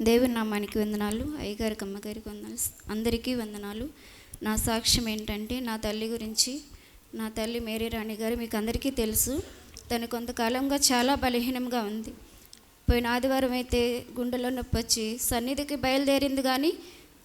దేవుని నామానికి వందనాలు, అయ్యగారికి అమ్మగారికి వందనాలు, అందరికీ వందనాలు. నా సాక్ష్యం ఏంటంటే, నా తల్లి గురించి. నా తల్లి మేరీ రాణి గారు మీకు అందరికీ తెలుసు. తను కొంతకాలంగా చాలా బలహీనంగా ఉంది. పోయిన ఆదివారం అయితే గుండెలో నొప్పి వచ్చి సన్నిధికి బయలుదేరింది, కానీ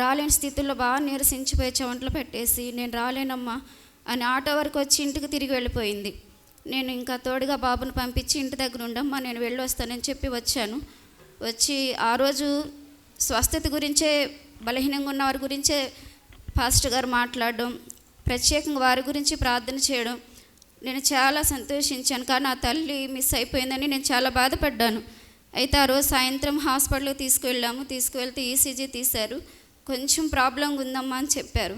రాలేని స్థితిలో బాగా నీరసించిపోయి చెవంటలు పెట్టేసి నేను రాలేనమ్మా అని ఆటో వరకు వచ్చి ఇంటికి తిరిగి వెళ్ళిపోయింది. నేను ఇంకా తోడుగా బాబును పంపించి ఇంటి దగ్గర ఉండమ్మా నేను వెళ్ళి వస్తానని చెప్పి వచ్చాను. వచ్చి ఆ రోజు స్వస్థత గురించే, బలహీనంగా ఉన్న వారి గురించే పాస్టర్ గారు మాట్లాడడం, ప్రత్యేకంగా వారి గురించి ప్రార్థన చేయడం నేను చాలా సంతోషించాను. కానీ నా తల్లి మిస్ అయిపోయిందని నేను చాలా బాధపడ్డాను. అయితే ఆ రోజు సాయంత్రం హాస్పిటల్కి తీసుకువెళ్తే ఈసీజీ తీశారు. కొంచెం ప్రాబ్లంగా ఉందమ్మా అని చెప్పారు.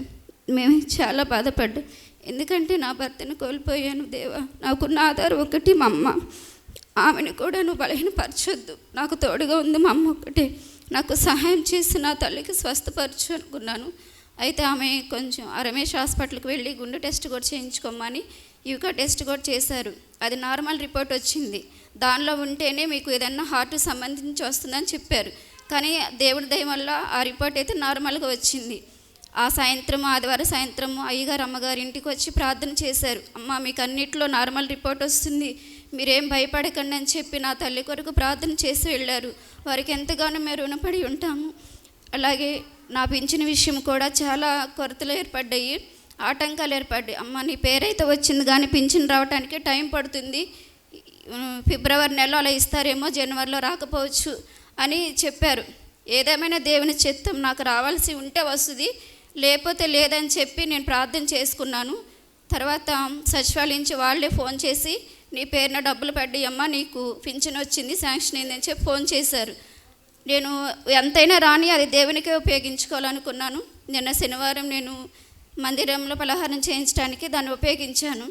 మేము చాలా బాధపడ్డాం, ఎందుకంటే నా భర్తను కోల్పోయాను. దేవా, నాకున్న ఆధారం ఒకటి మా అమ్మ. ఆమెను కూడా నువ్వు బలహీనపరచొద్దు, నాకు తోడుగా ఉంది మా అమ్మ ఒకటే, నాకు సహాయం చేసి నా తల్లికి స్వస్థపరచు అనుకున్నాను. అయితే ఆమె కొంచెం రమేష్ హాస్పిటల్కి వెళ్ళి గుండె టెస్ట్ కూడా చేయించుకోమని యూకా టెస్ట్ కూడా చేశారు. అది నార్మల్ రిపోర్ట్ వచ్చింది. దానిలో ఉంటేనే మీకు ఏదన్నా హార్ట్ సంబంధించి వస్తుందని చెప్పారు. కానీ దేవుడి దయ వల్ల ఆ రిపోర్ట్ అయితే నార్మల్గా వచ్చింది. ఆ సాయంత్రం, ఆదివారం సాయంత్రం అయ్యగారు అమ్మగారు ఇంటికి వచ్చి ప్రార్థన చేశారు. అమ్మ మీకు అన్నిట్లో నార్మల్ రిపోర్ట్ వస్తుంది, మీరేం భయపడకండి అని చెప్పి నా తల్లి కొరకు ప్రార్థన చేసి వెళ్ళారు. వారికి ఎంతగానో మేము రుణపడి ఉంటాము. అలాగే నా పింఛన్ విషయం కూడా చాలా కొరతలు ఏర్పడ్డాయి, ఆటంకాలు ఏర్పడ్డాయి. అమ్మ నీ పేరైతే వచ్చింది కానీ పింఛన్ రావడానికి టైం పడుతుంది, ఫిబ్రవరి నెలలో అలా ఇస్తారేమో, జనవరిలో రాకపోవచ్చు అని చెప్పారు. ఏదేమైనా దేవుని చిత్తం, నాకు రావాల్సి ఉంటే వస్తుంది, లేకపోతే లేదని చెప్పి నేను ప్రార్థన చేసుకున్నాను. తర్వాత సచివాలయం నుంచి వాళ్ళే ఫోన్ చేసి నీ పేరున డబ్బులు పడ్డాయమ్మా, నీకు పింఛన్ వచ్చింది, శాంక్షన్ అయిందని చెప్పి ఫోన్ చేశారు. నేను ఎంతైనా రాని అది దేవునికే ఉపయోగించుకోవాలనుకున్నాను. నిన్న శనివారం నేను మందిరంలో పలహారం చేయించడానికి దాన్ని ఉపయోగించాను.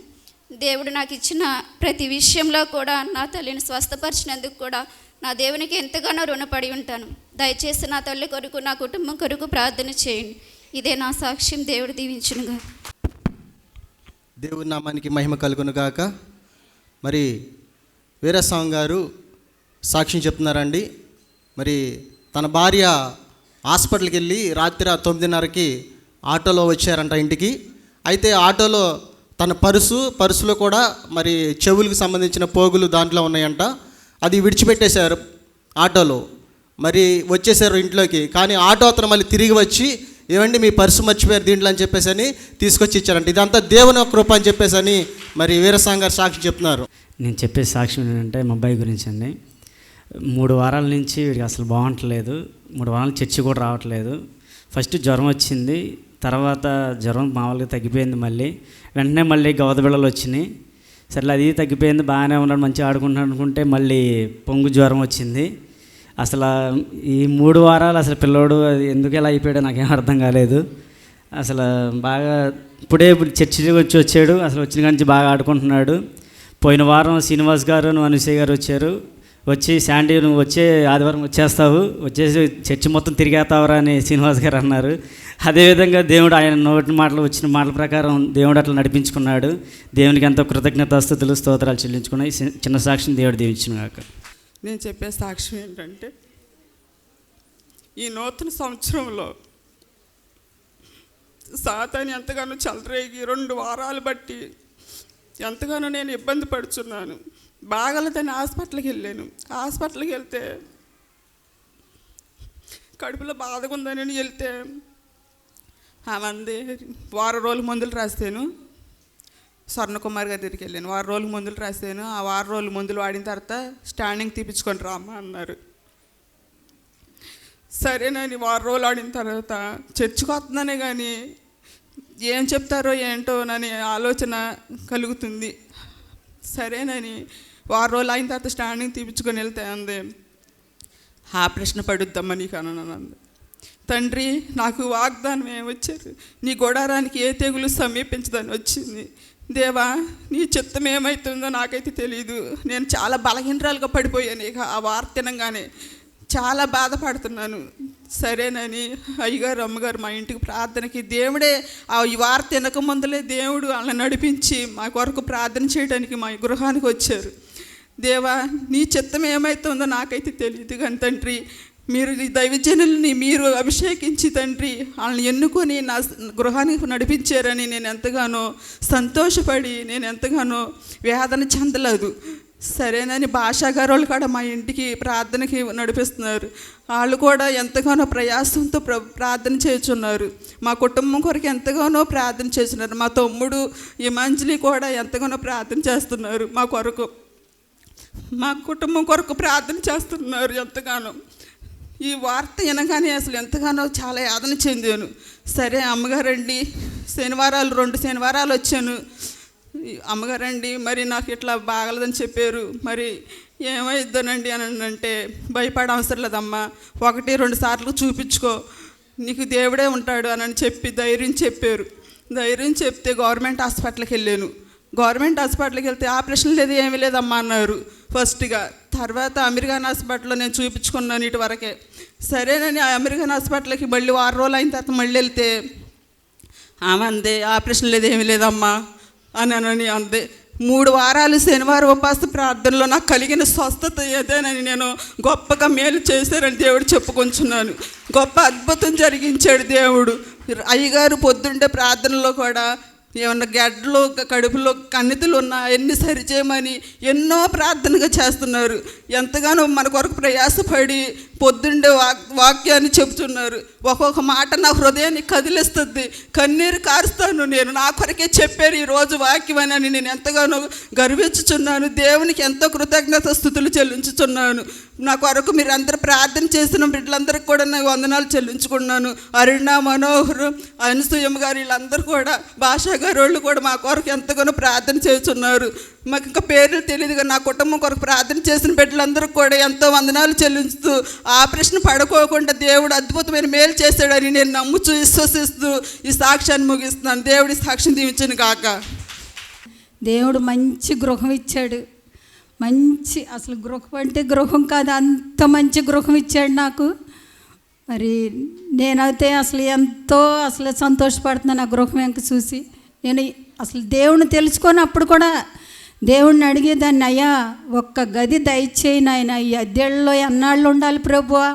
దేవుడు నాకు ఇచ్చిన ప్రతి విషయంలో కూడా నా తల్లిని స్వస్థపరిచినందుకు కూడా నా దేవునికి ఎంతగానో రుణపడి ఉంటాను. దయచేసి నా తల్లి కొరకు, నా కుటుంబం కొరకు ప్రార్థన చేయండి. ఇదే నా సాక్ష్యం. దేవుడు దీవించునుగా. దేవుడి నామానికి మహిమ కలుగును గాక. మరి వీరస్వామి గారు సాక్ష్యం చెప్తున్నారండి. మరి తన భార్య హాస్పిటల్కి వెళ్ళి రాత్రి 9:30కి ఆటోలో వచ్చారంట ఇంటికి. అయితే ఆటోలో తన పర్సులో కూడా మరి చెవులకు సంబంధించిన పోగులు దాంట్లో ఉన్నాయంట. అది విడిచిపెట్టేశారు ఆటోలో. మరి వచ్చేసారు ఇంట్లోకి. కానీ ఆటో అతను మళ్ళీ తిరిగి వచ్చి, ఏమండి మీ పర్సు మర్చిపోయారు దీంట్లో అని చెప్పేసి అని తీసుకొచ్చి ఇచ్చారంట. ఇదంతా దేవుని కృప అని చెప్పేసి అని మరి వీరస్వామి గారు సాక్షి చెప్తున్నారు. నేను చెప్పే సాక్ష్యం ఏంటంటే మా అబ్బాయి గురించి అండి. 3 వారాల నుంచి వీడికి అసలు బాగుంటలేదు. 3 వారాలు చర్చి కూడా రావట్లేదు. ఫస్ట్ జ్వరం వచ్చింది, తర్వాత జ్వరం మామూలుగా తగ్గిపోయింది. వెంటనే మళ్ళీ గవదబిళ్ళలు వచ్చినాయి. సరే అది తగ్గిపోయింది, బాగానే ఉన్నాడు, మంచిగా ఆడుకుంటున్నాడు అనుకుంటే మళ్ళీ పొంగు జ్వరం వచ్చింది. అసలు ఈ 3 వారాలు అసలు పిల్లోడు ఎందుకు ఎలా అయిపోయాడో నాకేం అర్థం కాలేదు. అసలు బాగా ఇప్పుడు చర్చికి వచ్చాడు. అసలు వచ్చిన కాడి నుంచి బాగా ఆడుకుంటున్నాడు. పోయిన వారం శ్రీనివాస్ గారు, అనుసయ్య గారు వచ్చి శాండీ నువ్వు వచ్చే ఆదివారం వచ్చేసి చర్చి మొత్తం తిరిగేస్తావరా అని శ్రీనివాస్ గారు అన్నారు. అదేవిధంగా దేవుడు ఆయన నోటి మాటలు వచ్చిన మాటల ప్రకారం దేవుడు అట్లా నడిపించుకున్నాడు. దేవునికి ఎంతో కృతజ్ఞతాస్తుతులు, స్తోత్రాలు చెల్లించుకున్నాయి. చిన్న సాక్ష్యం దేవుడు దీవించును గాక. నేను చెప్పే సాక్ష్యం ఏంటంటే, ఈ నూతన సంవత్సరంలో సాతాను ఎంతగానో చెలరేగి 2 వారాలు బట్టి ఎంతగానో నేను ఇబ్బంది పడుచున్నాను. బాగలేదని హాస్పిటల్కి వెళ్ళాను. హాస్పిటల్కి వెళ్తే కడుపులో బాధగా ఉందని వెళ్తే ఆమంది 1 వారం రోజుల మందులు రాస్తాను. స్వర్ణకుమార్ గారి దగ్గరికి వెళ్ళాను. 1 వారం రోజుల మందులు రాశాను. ఆ 1 వారం రోజుల మందులు వాడిన తర్వాత స్టాండింగ్ తీపించుకొని రామ్మా అన్నారు. సరేనని 1 వారం రోజులు ఆడిన తర్వాత చర్చికి వస్తున్నానే కానీ ఏం చెప్తారో ఏంటో అని ఆలోచన కలుగుతుంది. సరేనని 1 వారం రోజులు అయిన తర్వాత స్టాండింగ్ తీపించుకొని వెళ్తే అంది, ఆపరేషన్ పడుద్దమ్మా నీకు అనంది. తండ్రి నాకు వాగ్దానం ఏమొచ్చారు, నీ గోడారానికి ఏ తెగులు సమీపించదని వచ్చింది. దేవా నీ చిత్తం ఏమవుతుందో నాకైతే తెలియదు. నేను చాలా బలహీనరాలుగా పడిపోయాను. ఇక ఆ వార్త తినగానే చాలా బాధపడుతున్నాను. సరేనని అయ్యగారు అమ్మగారు మా ఇంటికి ప్రార్థనకి దేవుడే ఈ వార్త తినక ముందులే దేవుడు వాళ్ళని నడిపించి మా కొరకు ప్రార్థన చేయడానికి మా గృహానికి వచ్చారు. దేవా నీ చిత్తం ఏమవుతుందో నాకైతే తెలియదు కానీ తండ్రి మీరు ఈ దైవజనుల్ని మీరు అభిషేకించి తండ్రి వాళ్ళని ఎన్నుకొని నా గృహానికి నడిపించారని నేను ఎంతగానో సంతోషపడి నేను ఎంతగానో వేదన చెందలేదు. సరేనని భాషా గారు వాళ్ళు కూడా మా ఇంటికి ప్రార్థనకి నడిపిస్తున్నారు. వాళ్ళు కూడా ఎంతగానో ప్రయాసంతో ప్రార్థన చేస్తున్నారు. మా కుటుంబం కొరకు ఎంతగానో ప్రార్థన చేస్తున్నారు. మా తమ్ముడు ఇమాంజలి కూడా ఎంతగానో ప్రార్థన చేస్తున్నారు. మా కొరకు, మా కుటుంబం కొరకు ప్రార్థన చేస్తున్నారు ఎంతగానో. ఈ వార్త వినగానే అసలు ఎంతగానో చాలా యాతన చెందాను. సరే అమ్మగారండి, శనివారాలు 2 శనివారాలు వచ్చాను. అమ్మగారండి మరి నాకు ఇట్లా బాగలేదని చెప్పారు, మరి ఏమైద్దనండి అని అంటే భయపడ అవసరం లేదమ్మా, 1-2 సార్లు చూపించుకో, నీకు దేవుడే ఉంటాడు అని చెప్పి ధైర్యం చెప్పారు. ధైర్యం చెప్తే గవర్నమెంట్ హాస్పిటల్కి వెళ్ళాను. గవర్నమెంట్ హాస్పిటల్కి వెళ్తే ఆపరేషన్ లేదు ఏమీ లేదమ్మా అన్నారు ఫస్ట్గా. తర్వాత అమెరికన్ హాస్పిటల్లో నేను చూపించుకున్నాను ఇటు వరకే. సరేనని ఆ అమెరికన్ హాస్పిటల్కి మళ్ళీ 6 రోజులు అయిన తర్వాత మళ్ళీ వెళ్తే ఆమె అందే ఆపరేషన్ లేదు ఏమీ లేదమ్మా అని అందే. 3 వారాలు శనివారం ఉపవాస ప్రార్థనలో నాకు కలిగిన స్వస్థత ఏదేనని నేను గొప్పగా మేలు చేశారని దేవుడు చెప్పుకొంచున్నాను. గొప్ప అద్భుతం జరిగించాడు దేవుడు. అయ్యగారు పొద్దుంటే ప్రార్థనలో కూడా ఏమన్నా గడ్డలు కడుపులో కన్నితులు ఉన్నా అవన్నీ సరిచేయమని ఎన్నో ప్రార్థనగా చేస్తున్నారు. ఎంతగానో మన కొరకు ప్రయాసపడి పొద్దుండే వాక్యాన్ని చెబుతున్నారు. ఒక్కొక్క మాట నా హృదయాన్ని కదిలిస్తుంది, కన్నీరు కారుస్తాను. నేను నా కొరకే చెప్పారు ఈరోజు వాక్యం అని నేను ఎంతగానో గర్వించుచున్నాను. దేవునికి ఎంతో కృతజ్ఞత స్తుతులు చెల్లించుచున్నాను. నా కొరకు మీరు అందరూ ప్రార్థన చేసిన బిడ్డలందరికీ కూడా నాకు వందనాలు చెల్లించుకున్నాను. అరుణ, మనోహర్, అనసూయమ్మ గారు వీళ్ళందరూ కూడా, భాషా గారు వాళ్ళు కూడా మా కొరకు ఎంతగానో ప్రార్థన చేస్తున్నారు. మాకు ఇంకా పేర్లు తెలియదు కానీ నా కుటుంబం కొరకు ప్రార్థన చేసిన బిడ్డలందరికీ కూడా ఎంతో వందనాలు చెల్లించుతూ ఆపరేషన్ పడుకోకుండా దేవుడు అద్భుతమైన మేలు చేశాడని నేను నమ్ముచూ విశ్వసిస్తూ ఈ సాక్ష్యాన్ని ముగిస్తున్నాను. దేవుడి సాక్ష్యం దీవించను కాక. దేవుడు మంచి గృహం ఇచ్చాడు. మంచి అసలు గృహం అంటే గృహం కాదు, అంత మంచి గృహం ఇచ్చాడు నాకు. మరి నేనైతే అసలు ఎంతో అసలు సంతోషపడుతున్నాను ఆ గృహం వెంక చూసి. నేను అసలు దేవుణ్ణి తెలుసుకున్నప్పుడు కూడా దేవుణ్ణి అడిగేదాన్ని, అయ్యా ఒక్క గది దయచేయి నాయన, ఈ అద్దెళ్ళలో ఎన్నాళ్ళు ఉండాలి ప్రభువా,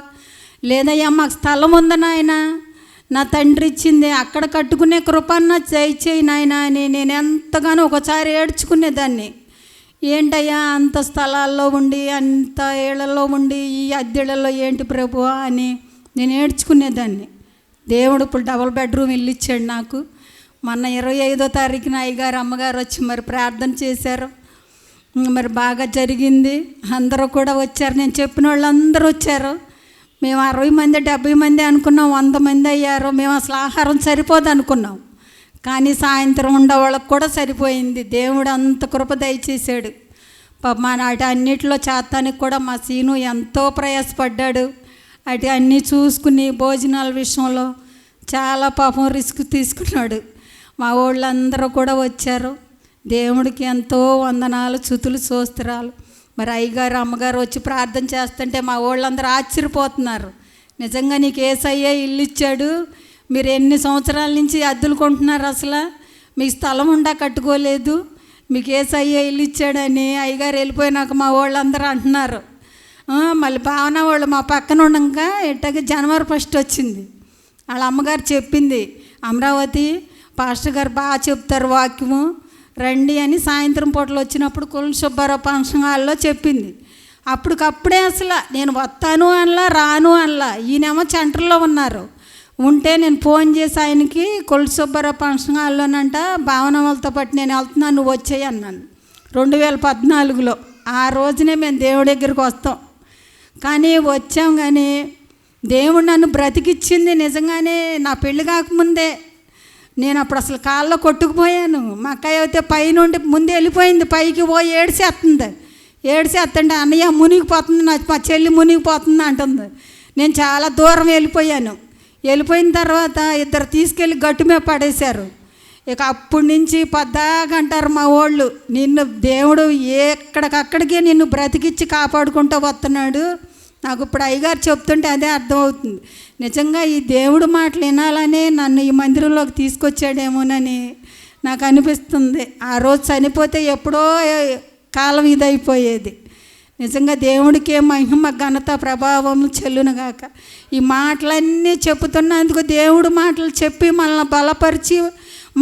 లేదయ్యా మాకు స్థలం ఉంది నాయన, నా తండ్రి ఇచ్చింది అక్కడ కట్టుకునే కృపన్న దయచేయి నాయన అని నేను ఎంతగానో ఒకసారి ఏడ్చుకునేదాన్ని. ఏంటయ్యా అంత స్థలాల్లో ఉండి అంత ఏళ్లలో ఉండి ఈ అద్దెళ్ళలో ఏంటి ప్రభువా అని నేను ఏడ్చుకునేదాన్ని. దేవుడు ఇప్పుడు 2 బెడ్రూమ్ ఇల్లు ఇచ్చాడు నాకు. మొన్న 25వ తారీఖున అయ్యగారు అమ్మగారు వచ్చి మరి ప్రార్థన చేశారు. మరి బాగా జరిగింది. అందరూ కూడా వచ్చారు, నేను చెప్పిన వాళ్ళందరూ వచ్చారు. మేము 60 మంది 70 మంది అనుకున్నాం, 100 మంది అయ్యారు. మేము అసలు ఆహారం సరిపోదు అనుకున్నాం, కానీ సాయంత్రం ఉండేవాళ్ళకి కూడా సరిపోయింది. దేవుడు అంత కృప దయచేశాడు. మా నాటి అన్నిటిలో చేస్తానికి కూడా మా సీను ఎంతో ప్రయాసపడ్డాడు. అటు అన్నీ చూసుకుని భోజనాల విషయంలో చాలా పాపం రిస్క్ తీసుకున్నాడు. మా వాళ్ళందరూ కూడా వచ్చారు. దేవుడికి ఎంతో వందనాలు, స్తుతులు, స్తోత్రాలు. మరి అయ్యగారు అమ్మగారు వచ్చి ప్రార్థన చేస్తుంటే మా వాళ్ళందరూ ఆశ్చర్యపోతున్నారు. నిజంగా నీకు యేసయ్య ఇల్లు ఇచ్చాడు, మీరు ఎన్ని సంవత్సరాల నుంచి అద్దెలు కొంటున్నారు, అసలు మీకు స్థలం ఉండా కట్టుకోలేదు, మీకు యేసయ్య ఇల్లు ఇచ్చాడని అయ్యగారు వెళ్ళిపోయినాక మా వాళ్ళందరూ అంటున్నారు. మళ్ళీ భావన వాళ్ళు మా పక్కన ఉండగా ఎట్టగా జనవరి 1 వచ్చింది. వాళ్ళ అమ్మగారు చెప్పింది, అమరావతి పాస్టర్ గారు బాగా చెప్తారు వాక్యము, రండి అని సాయంత్రం పూటలు వచ్చినప్పుడు కొల్లు సుబ్బారావు ఫంక్షన్ హాల్లో చెప్పింది. అప్పటికప్పుడే అసలు నేను వస్తాను అనలా, రాను అనలా. ఈయనేమో సెంటర్లో ఉన్నారు. ఉంటే నేను ఫోన్ చేసి ఆయనకి కొల్లు సుబ్బారావు ఫంక్షన్ హాల్లోనంట భావన వాళ్ళతో పాటు నేను వెళ్తున్నాను, నువ్వు వచ్చేయి అన్నాను. 2014లో ఆ రోజునే మేము దేవుడి దగ్గరికి వస్తాం. కానీ వచ్చాం, కానీ దేవుడు నన్ను బ్రతికిచ్చింది నిజంగానే. నా పెళ్ళి కాకముందే నేను అప్పుడు అసలు కాళ్ళలో కొట్టుకుపోయాను. మా అక్కయ్య అయితే పైనుండి ముందు వెళ్ళిపోయింది, పైకి పోయి ఏడ్చేస్తుంది. ఏడ్చేస్తుంటే అన్నయ్య మునిగిపోతుంది, మా చెల్లి మునిగిపోతుంది అంటుంది. నేను చాలా దూరం వెళ్ళిపోయాను. వెళ్ళిపోయిన తర్వాత ఇద్దరు తీసుకెళ్ళి గట్టు మీద పడేశారు. ఇక అప్పటి నుంచి పద్దాకంటారు మా వాళ్ళు, నిన్ను దేవుడు ఎక్కడికక్కడికే నిన్ను బ్రతికిచ్చి కాపాడుకుంటూ వస్తున్నాడు. నాకు ఇప్పుడు అయ్యగారు చెప్తుంటే అదే అర్థమవుతుంది. నిజంగా ఈ దేవుడు మాటలు వినాలనే నన్ను ఈ మందిరంలోకి తీసుకొచ్చాడేమోనని నాకు అనిపిస్తుంది. ఆ రోజు చనిపోతే ఎప్పుడో కాలం ఇదైపోయేది. నిజంగా దేవుడికే మహిమ ఘనత ప్రభావం చెల్లునుగాక. ఈ మాటలన్నీ చెబుతున్నందుకు దేవుడు మాటలు చెప్పి మనల్ని బలపరిచి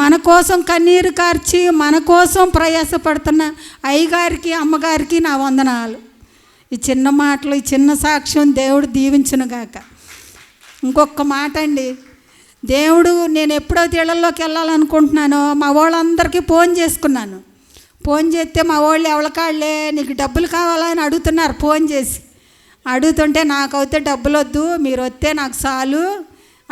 మన కోసం కన్నీరు కార్చి మన కోసం ప్రయాసపడుతున్న అయ్యగారికి అమ్మగారికి నా వందనాలు. ఈ చిన్న మాటలు, ఈ చిన్న సాక్ష్యం దేవుడు దీవించునుగాక. ఇంకొక మాట అండి, దేవుడు నేను ఎప్పుడైతే ఇళ్లలోకి వెళ్ళాలనుకుంటున్నానో మా వాళ్ళందరికీ ఫోన్ చేసుకున్నాను. ఫోన్ చేస్తే మా వాళ్ళు ఎవరికాళ్ళే నీకు డబ్బులు కావాలని అడుగుతున్నారు. ఫోన్ చేసి అడుగుతుంటే నాకైతే డబ్బులు వద్దు, మీరు వస్తే నాకు చాలు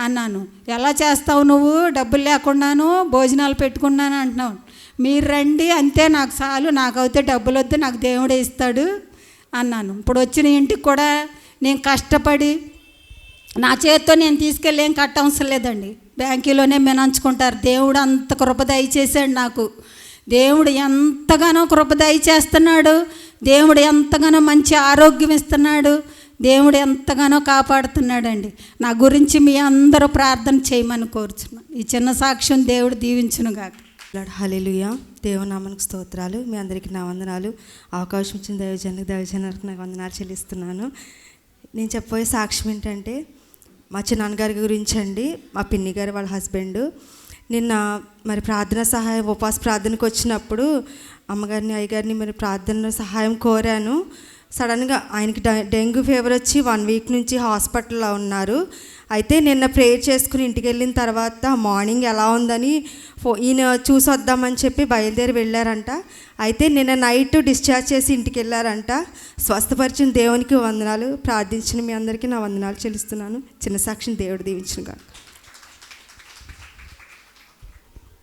అన్నాను. ఎలా చేస్తావు నువ్వు డబ్బులు లేకుండాను, భోజనాలు పెట్టుకున్నాను అంటున్నావు. మీరు రండి అంతే, నాకు చాలు, నాకైతే డబ్బులు వద్దు, నాకు దేవుడే ఇస్తాడు అన్నాను. ఇప్పుడు వచ్చిన ఇంటికి కూడా నేను కష్టపడి నా చేతితో నేను తీసుకెళ్ళి ఏం కట్టవసరం లేదండి, బ్యాంకులోనే మెనంచుకుంటారు. దేవుడు అంత కృప దయచేసాడు నాకు. దేవుడు ఎంతగానో కృప దయచేస్తున్నాడు. దేవుడు ఎంతగానో మంచి ఆరోగ్యం ఇస్తున్నాడు. దేవుడు ఎంతగానో కాపాడుతున్నాడండి. నా గురించి మీ అందరూ ప్రార్థన చేయమని కోరుచున్నాను. ఈ చిన్న సాక్ష్యం దేవుడు దీవించునుగాక. హల్లెలూయా. దేవనామానికి స్తోత్రాలు. మీ అందరికీ నా వందనాలు. అవకాశం ఇచ్చిన దైవజనులకు నాకు వందనాలు చెల్లిస్తున్నాను. నేను చెప్పబోయే సాక్ష్యం ఏంటంటే మా చిన్నాన్నగారి గురించి అండి. మా పిన్ని గారు వాళ్ళ హస్బెండ్ నిన్న మరి ప్రార్థన సహాయం ఉపవాస ప్రార్థనకు వచ్చినప్పుడు అమ్మగారిని అయ్యగారిని మరి ప్రార్థన సహాయం కోరాను. సడన్గా ఆయనకి డెంగ్యూ ఫీవర్ వచ్చి 1 వీక్ నుంచి హాస్పిటల్లో ఉన్నారు. అయితే నిన్న ప్రేయర్ చేసుకుని ఇంటికి వెళ్ళిన తర్వాత మార్నింగ్ ఎలా ఉందని ఈయన చూసి వద్దామని చెప్పి బయలుదేరి వెళ్ళారంట. అయితే నిన్న నైట్ డిశ్చార్జ్ చేసి ఇంటికి వెళ్ళారంట. స్వస్థపరిచిన దేవునికి వందనాలు. ప్రార్థించిన మీ అందరికీ నా వందనాలు చెల్లిస్తున్నాను. చిన్న సాక్షిని దేవుడు దీవించునుగాక.